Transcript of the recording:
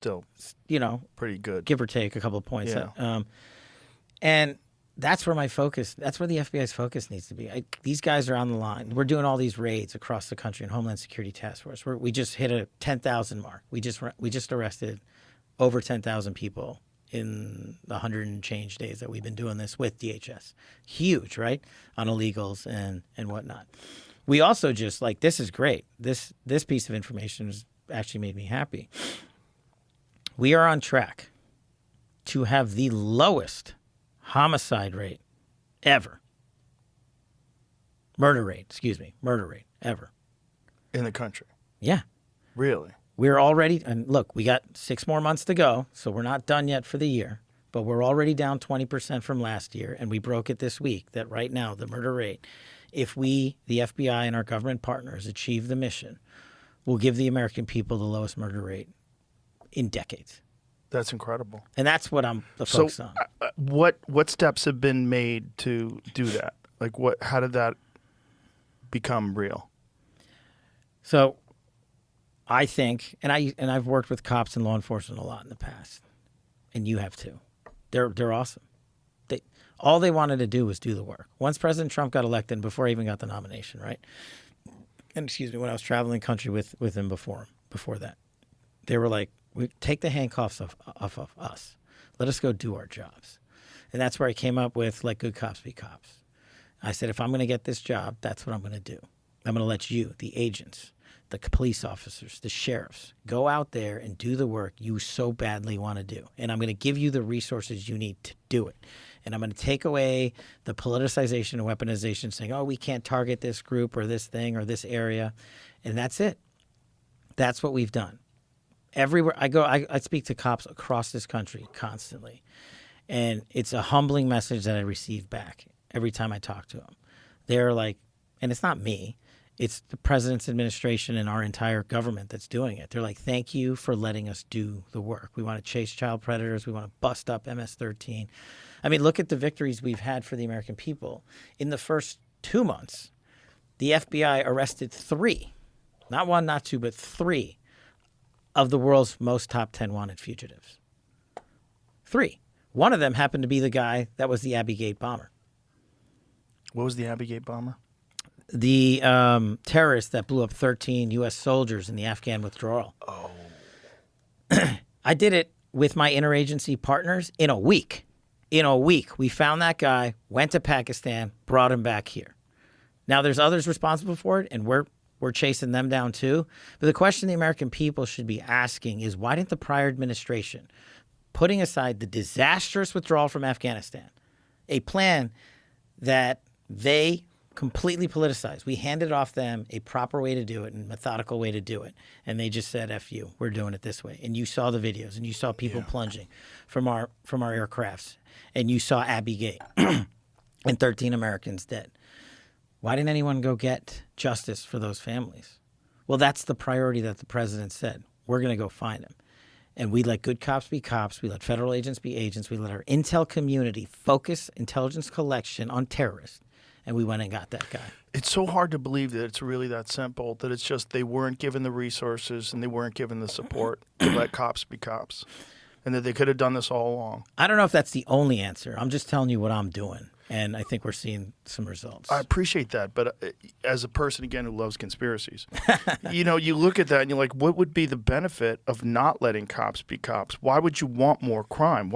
Still, pretty good. Give or take a couple of points. Yeah. And that's where that's where the FBI's focus needs to be. These guys are on the line. We're doing all these raids across the country in Homeland Security Task Force. We just hit a 10,000 mark. We just arrested over 10,000 people in the 100 and change days that we've been doing this with DHS. Huge, right? On illegals and whatnot. We also just this is great. This piece of information has actually made me happy. We are on track to have the lowest homicide rate ever. Murder rate ever. In the country. Yeah. Really? We're already, and look, we got 6 more months to go, so we're not done yet for the year, but we're already down 20% from last year, and we broke it this week that right now, the murder rate, if we, the FBI and our government partners, achieve the mission, will give the American people the lowest murder rate in decades. That's incredible. And that's what I'm focused on. What steps have been made to do that? How did that become real? So I think, and I've worked with cops and law enforcement a lot in the past, and you have too. They're awesome. All they wanted to do was do the work. Once President Trump got elected, before I even got the nomination, right? And excuse me, when I was traveling the country with him before that, they were like, "We take the handcuffs off of us. Let us go do our jobs." And that's where I came up with good cops be cops. I said, if I'm going to get this job, that's what I'm going to do. I'm going to let you, the agents, the police officers, the sheriffs, go out there and do the work you so badly want to do. And I'm going to give you the resources you need to do it. And I'm going to take away the politicization and weaponization, saying, oh, we can't target this group or this thing or this area. And that's it. That's what we've done. Everywhere I go, I speak to cops across this country constantly. And it's a humbling message that I receive back every time I talk to them. They're like, and it's not me. It's the president's administration and our entire government that's doing it. They're like, thank you for letting us do the work. We want to chase child predators. We want to bust up MS-13. I mean, look at the victories we've had for the American people. In the first 2 months, the FBI arrested 3, not 1, not 2, but 3 of the world's most top 10 wanted fugitives. 3. One of them happened to be the guy that was the Abbey Gate bomber. What was the Abbey Gate bomber? The terrorist that blew up 13 U.S. soldiers in the Afghan withdrawal. Oh. I did it with my interagency partners in a week. In a week, we found that guy, went to Pakistan, brought him back here. Now, there's others responsible for it, and we're chasing them down too. But the question the American people should be asking is, why didn't the prior administration, putting aside the disastrous withdrawal from Afghanistan, a plan that they completely politicized. We handed off them a proper way to do it and methodical way to do it. And they just said, F you, we're doing it this way. And you saw the videos and you saw people plunging from our aircrafts. And you saw Abbey Gate and 13 Americans dead. Why didn't anyone go get justice for those families? Well, that's the priority that the president said. We're going to go find them. And we let good cops be cops. We let federal agents be agents. We let our intel community focus intelligence collection on terrorists. And we went and got that guy. It's so hard to believe that it's really that simple, that it's just they weren't given the resources and they weren't given the support to let cops be cops, and that they could have done this all along. I don't know if that's the only answer. I'm just telling you what I'm doing, and I think we're seeing some results. I appreciate that, but as a person, again, who loves conspiracies, you look at that and you're like, what would be the benefit of not letting cops be cops? Why would you want more crime?